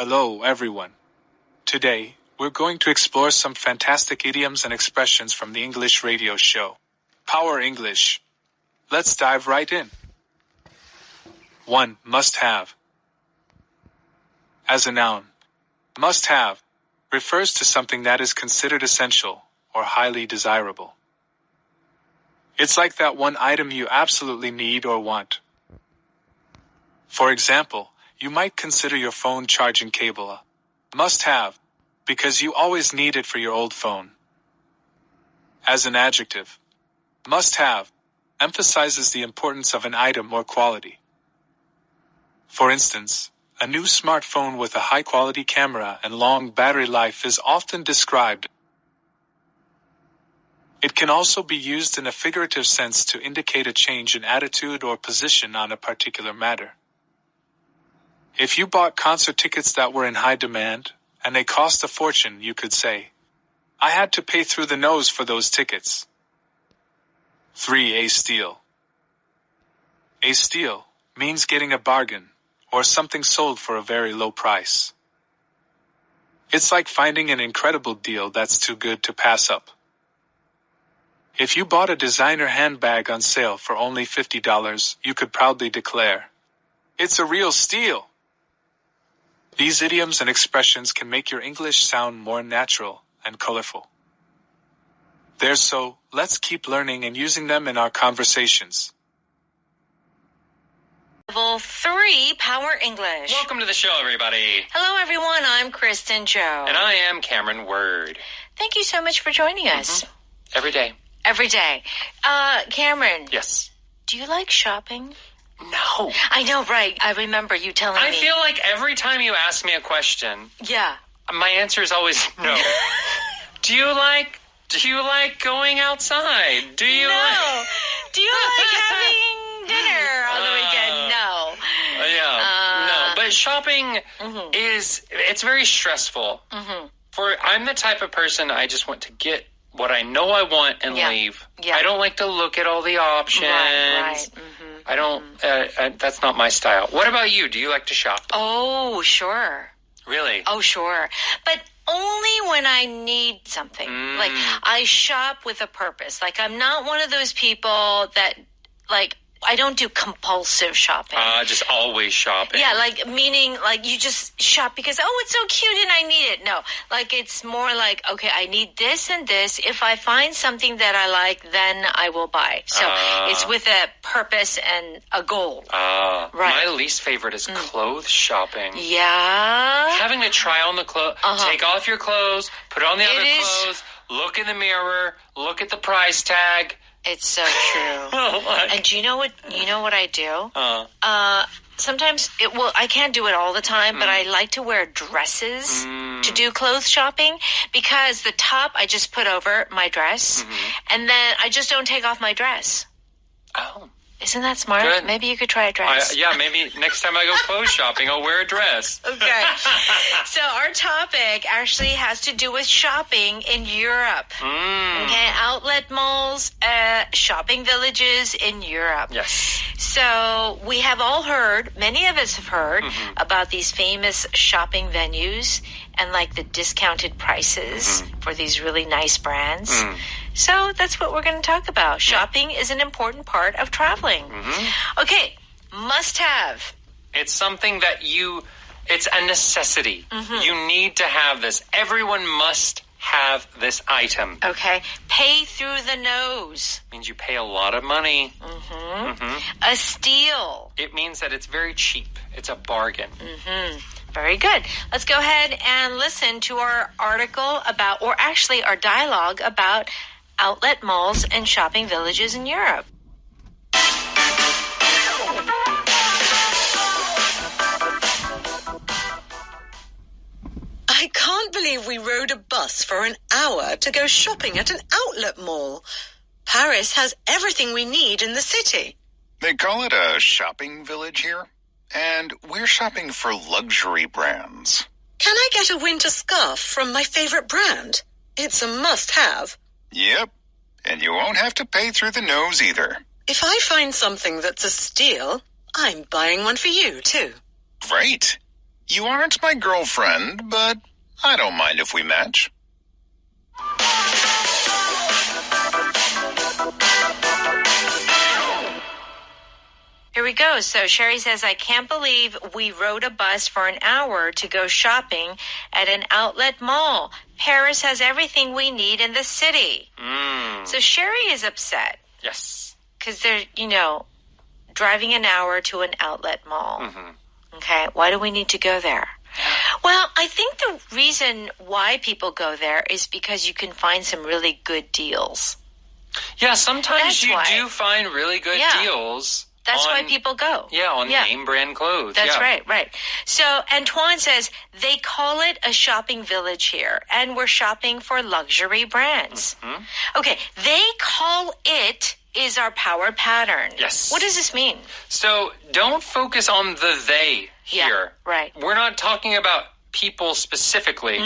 Hello, everyone. Today, we're going to explore some fantastic idioms and expressions from the English radio show, Power English. Let's dive right in. 1. Must have. As a noun, must have refers to something that is considered essential or highly desirable. It's like that one item you absolutely need or want. For example, you might consider your phone charging cable a must-have because you always need it for your old phone. As an adjective, must-have emphasizes the importance of an item or quality. For instance, a new smartphone with a high-quality camera and long battery life is often described. It can also be used in a figurative sense to indicate a change in attitude or position on a particular matter. If you bought concert tickets that were in high demand, and they cost a fortune, you could say, I had to pay through the nose for those tickets. 3. A steal. A steal means getting a bargain, or something sold for a very low price. It's like finding an incredible deal that's too good to pass up. If you bought a designer handbag on sale for only $50, you could proudly declare, it's a real steal. These idioms and expressions can make your English sound more natural and colorful. So let's keep learning and using them in our conversations. Level 3 Power English. Welcome to the show, everybody. Hello, everyone. I'm Kristen Joe. And I am Cameron Word. Thank you so much for joining us. Every day. Every day. Cameron. Yes. Do you like shopping? No. I know, right. I remember you telling me. I feel like every time you ask me a question, yeah, my answer is always no. Do you like going outside? Do you like having dinner on the weekend? No. No. But shopping it's very stressful. I'm the type of person, I just want to get what I know I want and leave. Yeah. I don't like to look at all the options. Right. I don't, that's not my style. What about you? Do you like to shop? Oh, sure. Really? Oh, sure. But only when I need something. Like, I shop with a purpose. Like, I'm not one of those people that, like, I don't do compulsive shopping. Just always shopping. Yeah, like, meaning, like, you just shop because, oh, it's so cute and I need it. No, like, it's more like, okay, I need this and this. If I find something that I like, then I will buy. So it's with a purpose and a goal. Right. My least favorite is clothes shopping. Yeah. Having to try on the clothes, take off your clothes, put on the other clothes, look in the mirror, look at the price tag. It's so true. And do you know what I do? Sometimes I can't do it all the time, but I like to wear dresses to do clothes shopping because the top I just put over my dress and then I just don't take off my dress. Oh. Isn't that smart? Good. Maybe you could try a dress. Maybe next time I go clothes shopping, I'll wear a dress. Okay. So our topic actually has to do with shopping in Europe. Okay, outlet malls, shopping villages in Europe. Yes. So we have all heard, many of us have heard about these famous shopping venues and like the discounted prices for these really nice brands. So that's what we're going to talk about. Shopping is an important part of traveling. Okay, must have. It's something that it's a necessity. You need to have this. Everyone must have this item. Okay, pay through the nose. Means you pay a lot of money. A steal. It means that it's very cheap. It's a bargain. Very good. Let's go ahead and listen to our article about, or actually our dialogue about outlet malls and shopping villages in Europe. I can't believe we rode a bus for an hour to go shopping at an outlet mall. Paris has everything we need in the city. They call it a shopping village here, and we're shopping for luxury brands. Can I get a winter scarf from my favorite brand? It's a must-have. Yep, and you won't have to pay through the nose either. If I find something that's a steal, I'm buying one for you, too. Great. You aren't my girlfriend, but I don't mind if we match. Here we go. So Sherry says, I can't believe we rode a bus for an hour to go shopping at an outlet mall. Paris has everything we need in the city. So Sherry is upset. Yes. Because they're, driving an hour to an outlet mall. Okay, why do we need to go there? Well, I think the reason why people go there is because you can find some really good deals. Yeah, sometimes That's why. do find really good deals. That's why people go. Yeah, on name brand clothes. That's right. So Antoine says they call it a shopping village here, and we're shopping for luxury brands. Okay, they call it is our power pattern. Yes. What does this mean? So don't focus on the they here. Yeah, right. We're not talking about people specifically.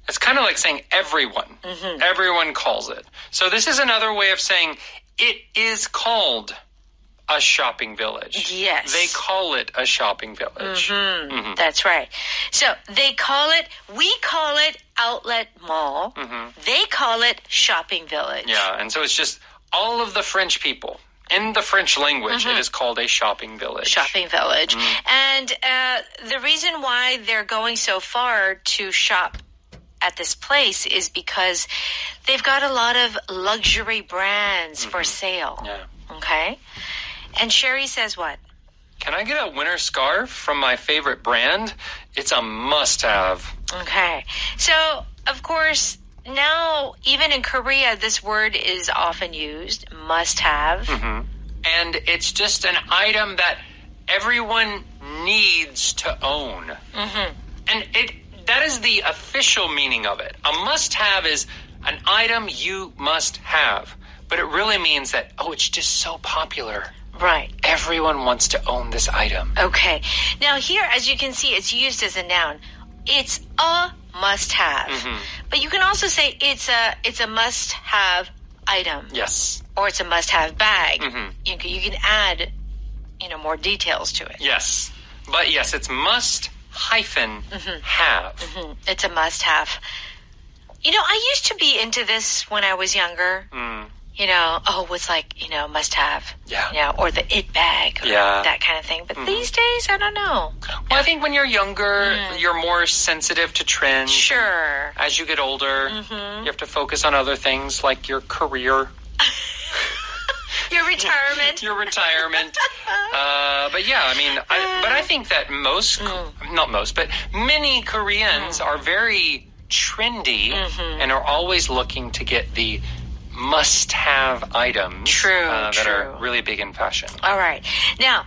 It's kind of like saying everyone. Everyone calls it. So this is another way of saying it is called a shopping village. Yes. They call it a shopping village. That's right. So we call it outlet mall. They call it shopping village. Yeah, and so it's just all of the French people. In the French language, it is called a shopping village. Shopping village. And the reason why they're going so far to shop at this place is because they've got a lot of luxury brands for sale. Yeah. Okay? And Sherry says what? Can I get a winter scarf from my favorite brand? It's a must-have. Okay. So, of course, now, even in Korea, this word is often used, must-have. And it's just an item that everyone needs to own. And that is the official meaning of it. A must-have is an item you must have. But it really means that, it's just so popular. Right. Everyone wants to own this item. Okay. Now here, as you can see, it's used as a noun. It's a must-have. But you can also say it's a must-have item. Yes. Or it's a must-have bag. You can add, more details to it. Yes. But yes, it's must-have. It's a must-have. I used to be into this when I was younger. What's must-have. Yeah. Or the it bag. Or that kind of thing. But these days, I don't know. Well, I think when you're younger, you're more sensitive to trends. Sure. As you get older, you have to focus on other things like your career. Your retirement. Your retirement. But yeah, I think that many Koreans are very trendy and are always looking to get the must-have items that are really big in fashion. All right. Now,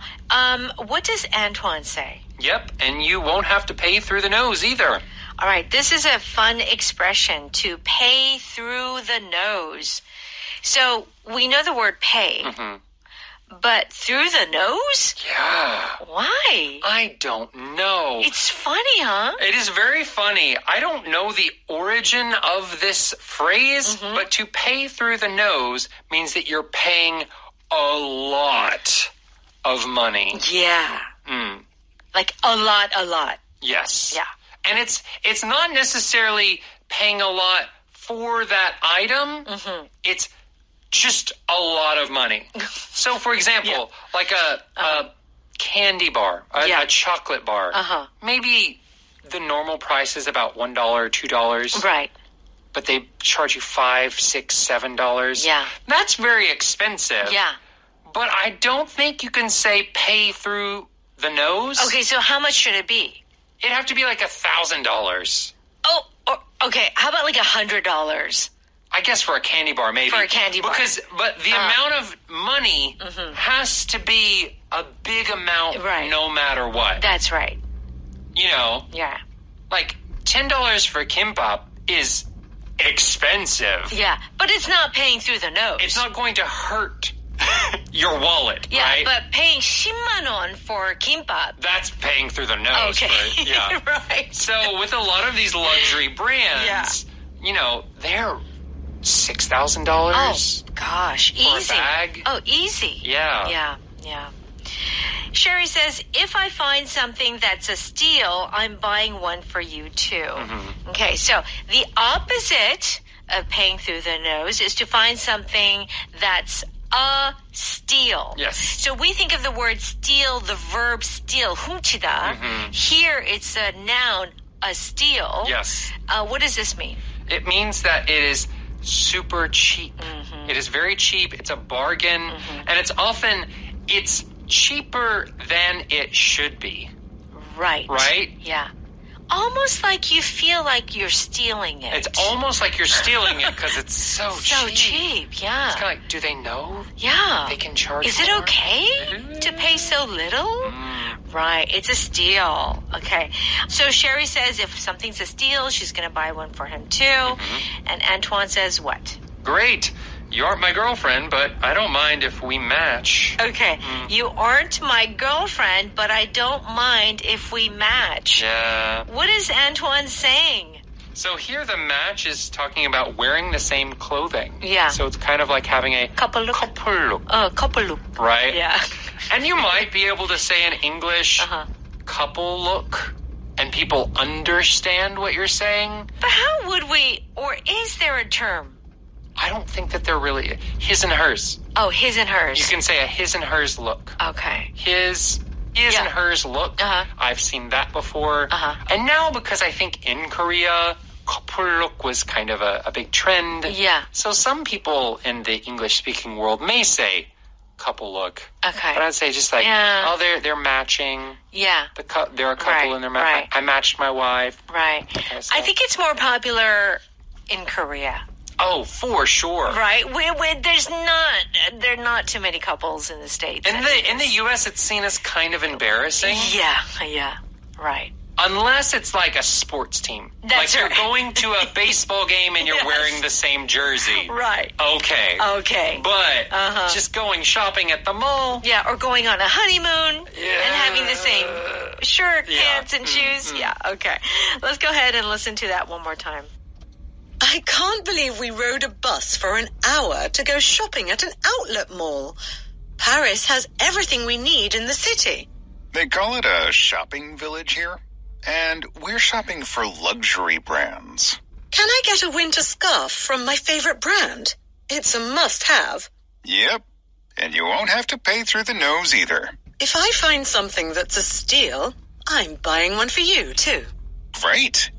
what does Antoine say? Yep, and you won't have to pay through the nose either. All right, this is a fun expression, to pay through the nose. So we know the word pay, but through the nose? Yeah. Why? I don't know. It's funny, huh? It is very funny. I don't know the origin of this phrase, but to pay through the nose means that you're paying a lot of money. Yeah. Like a lot. Yes. Yeah. And it's not necessarily paying a lot for that item. It's just a lot of money. So, for example, like a candy bar, a chocolate bar. Maybe the normal price is about $1 or $2. Right. But they charge you $5, $6, $7. Yeah. That's very expensive. Yeah. But I don't think you can say pay through the nose. Okay, so how much should it be? It'd have to be like $1,000. Oh, okay. How about like $100? I guess for a candy bar, maybe. For a candy bar. But the amount of money has to be a big amount no matter what. That's right. Yeah. Like $10 for kimbap is expensive. Yeah, but it's not paying through the nose. It's not going to hurt your wallet, right? Yeah, but paying 10만 won for kimbap. That's paying through the nose. Okay. Yeah. Right. So with a lot of these luxury brands, they're $6,000. Oh, gosh. For Easy. a bag. Oh, easy. Yeah. Yeah. Sherry says, if I find something that's a steal, I'm buying one for you too. Okay, so the opposite of paying through the nose is to find something that's a steal. Yes. So we think of the word steal, the verb steal, 훔치다. Here it's a noun, a steal. Yes. What does this mean? It means that it is super cheap. It is very cheap. It's a bargain. And it's cheaper than it should be. Right. Right? Yeah. Almost like you feel like you're stealing it. It's almost like you're stealing it because it's so so cheap. cheap, yeah. It's kind of like, do they know Yeah. they can charge Is it more? okay to pay so little? Right, it's a steal. Okay. So Sherry says if something's a steal, she's going to buy one for him too. And Antoine says what? Great. You aren't my girlfriend, but I don't mind if we match. Okay. You aren't my girlfriend, but I don't mind if we match. Yeah. What is Antoine saying? So here the match is talking about wearing the same clothing. Yeah. So it's kind of like having a Couple look. couple look, Couple look. right? Yeah. And you might be able to say in English, couple look, and people understand what you're saying. But how would we, or is there a term? I don't think that they're really his and hers. Oh, his and hers. You can say a his and hers look. Okay. His Yeah. and hers look. I've seen that before. And now because I think in Korea, couple look was kind of a big trend. Yeah. So some people in the English-speaking world may say couple look. Okay. But I'd say just like, Yeah. oh, they're matching. Yeah. They're a couple Right, and they're right. I matched my wife. Right. Okay, so- I think it's more popular in Korea. Oh, for sure. Right. There are not too many couples in the States. In the U.S., it's seen as kind of embarrassing. Yeah. Right. Unless it's like a sports team. That's like right. you're going to a baseball game and you're Yes. wearing the same jersey. Right. Okay. Okay. But Uh-huh. just going shopping at the mall. Yeah, or going on a honeymoon and having the same shirt, Yeah. pants, and shoes. Yeah, okay. Let's go ahead and listen to that one more time. I can't believe we rode a bus for an hour to go shopping at an outlet mall. Paris has everything we need in the city. They call it a shopping village here, and we're shopping for luxury brands. Can I get a winter scarf from my favorite brand? It's a must-have. Yep, and you won't have to pay through the nose either. If I find something that's a steal, I'm buying one for you, too. Great.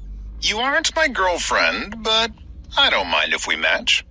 You aren't my girlfriend, but I don't mind if we match.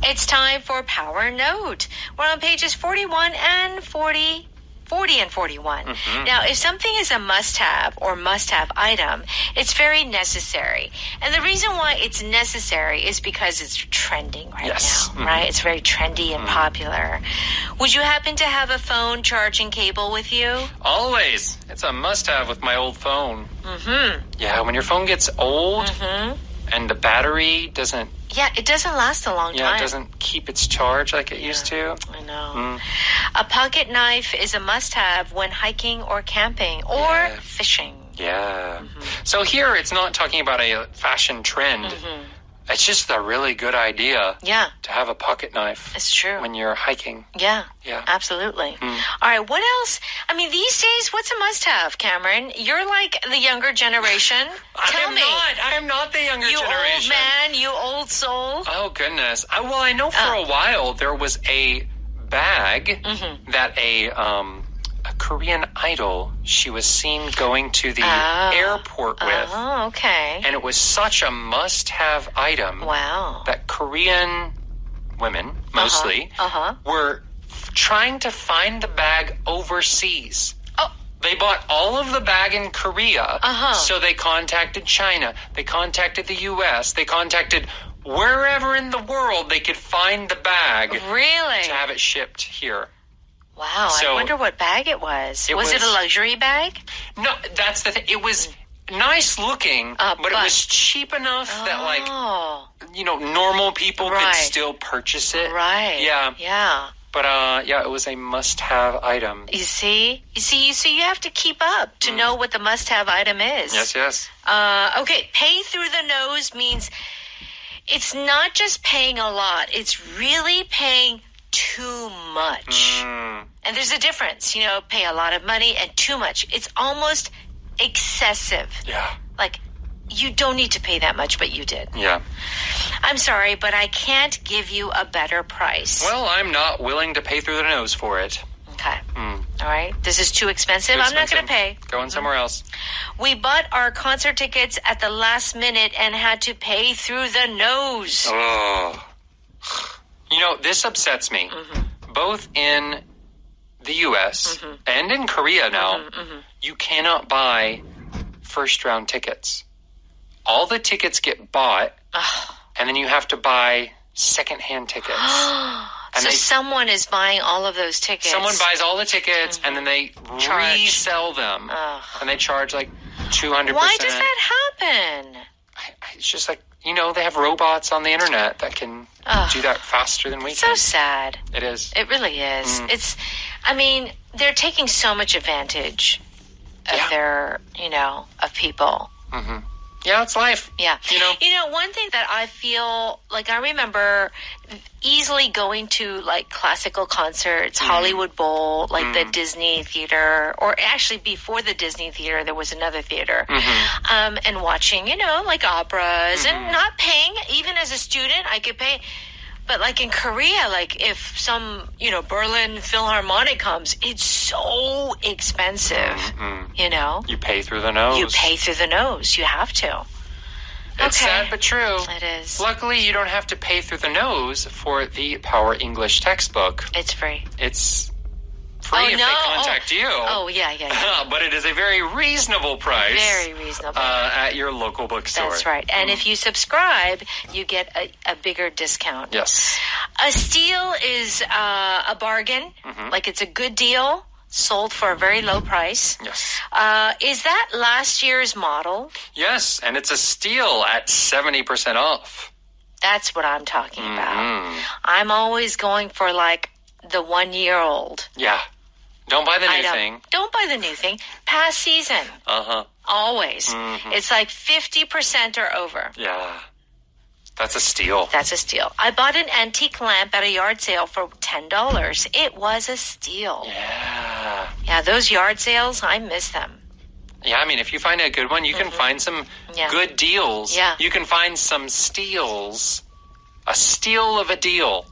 It's time for Power Note. We're on pages 41 and 40 and 41. Now, if something is a must-have or must-have item, it's very necessary. And the reason why it's necessary is because it's trending right now, right? It's very trendy and popular. Would you happen to have a phone charging cable with you? Always. It's a must-have with my old phone. Yeah, when your phone gets old and the battery doesn't... Yeah, it doesn't last a long time. Yeah, it doesn't keep its charge like it used to. I know. A pocket knife is a must-have when hiking or camping or fishing. Yeah. So here it's not talking about a fashion trend. It's just a really good idea to have a pocket knife It's true. when you're hiking. Yeah, Yeah. absolutely. All right, what else? I mean, these days, what's a must-have, Cameron? You're like the younger generation. Tell me. I am not the younger You generation. old man, you old soul. Oh, goodness. I know for a while there was a bag that a Korean idol, she was seen going to the airport with. Oh, okay. And it was such a must-have item Wow. that Korean women, mostly, were trying to find the bag overseas. Oh. They bought all of the bag in Korea, so they contacted China, they contacted the U.S., they contacted wherever in the world they could find the bag Really? to have it shipped here. Wow, So- I wonder what bag it was. It Was it a was- luxury bag? No, that's the thing. It was nice looking, but it but- was cheap enough that, like, Oh, normal people could Right. still purchase it. right. Yeah. Yeah. But, yeah, it was a must-have item. You see, you have to keep up to know what the must-have item is. Yes. Okay, pay through the nose means it's not just paying a lot. It's really paying too much. And there's a difference, pay a lot of money and too much. It's almost excessive. Yeah. Like, you don't need to pay that much, but you did. Yeah. I'm sorry, but I can't give you a better price. Well, I'm not willing to pay through the nose for it. Okay. All right. This is too expensive. I'm not going to pay. Going somewhere else. We bought our concert tickets at the last minute and had to pay through the nose. Oh. This upsets me. Both in the U.S. and in Korea now, you cannot buy first-round tickets. All the tickets get bought, and then you have to buy second-hand tickets. And so someone is buying all of those tickets. Someone buys all the tickets, and then they resell them. And they charge like 200%. Why does that happen? It's just like, they have robots on the internet that can do that faster than we can. So sad. It is. It really is. They're taking so much advantage of their, of people. Yeah, it's life. Yeah. One thing that I feel like I remember easily going to like classical concerts, Hollywood Bowl, like the Disney Theater, or actually before the Disney Theater, there was another theater, and watching, like operas and not paying. Even as a student, I could pay. But like in Korea, like if some, Berlin Philharmonic comes, it's so expensive, You pay through the nose. You pay through the nose. You have to. It's sad but true. It is. Luckily, you don't have to pay through the nose for the Power English textbook. It's free. It's free if they contact you. Oh, yeah. But it is a very reasonable price. Very reasonable. At your local bookstore. That's right. And if you subscribe, you get a bigger discount. Yes. A steal is a bargain. Like it's a good deal, sold for a very low price. Yes. Is that last year's model? Yes, and it's a steal at 70% off. That's what I'm talking about. I'm always going for like the 1-year-old. Yeah. Don't buy the new thing. Don't buy the new thing. Past season. Always. It's like 50% or over. Yeah. That's a steal. That's a steal. I bought an antique lamp at a yard sale for $10. It was a steal. Yeah. Yeah, those yard sales, I miss them. Yeah, if you find a good one, you can find some good deals. Yeah. You can find some steals. A steal of a deal.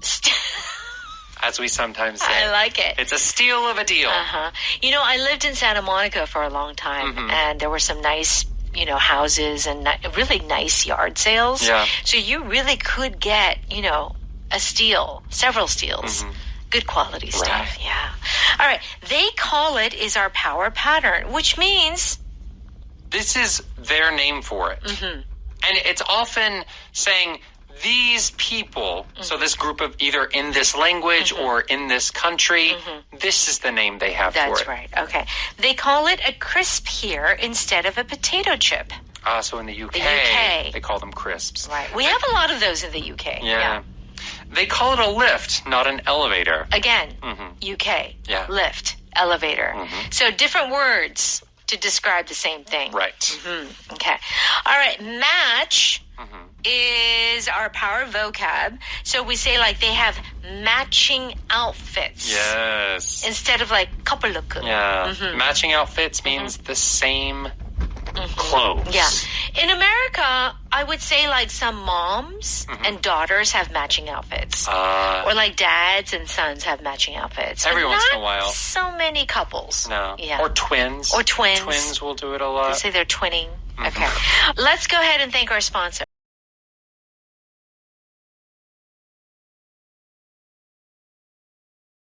As we sometimes say. I like it. It's a steal of a deal. I lived in Santa Monica for a long time, and there were some nice, houses and really nice yard sales. Yeah. So you really could get, a steal, several steals. Good quality stuff. Right. Yeah. All right. They call it is our power pattern, which means... This is their name for it. And it's often saying... These people, so this group of either in this language or in this country, this is the name they have for it. That's right. Okay. They call it a crisp here instead of a potato chip. So in the UK, they call them crisps. Right. We have a lot of those in the UK. Yeah. They call it a lift, not an elevator. Again, UK. Yeah. Lift, elevator. So different words to describe the same thing. Right. Okay. All right. Match is our power vocab. So we say like they have matching outfits. Yes. Instead of like kappalukku. Yeah. Matching outfits means the same clothes. Yeah. In America, I would say like some moms and daughters have matching outfits. Or like dads and sons have matching outfits. Every but once not in a while. So many couples. No. Yeah. Or twins. Or twins. Twins will do it a lot. They say they're twinning. Okay. Let's go ahead and thank our sponsor.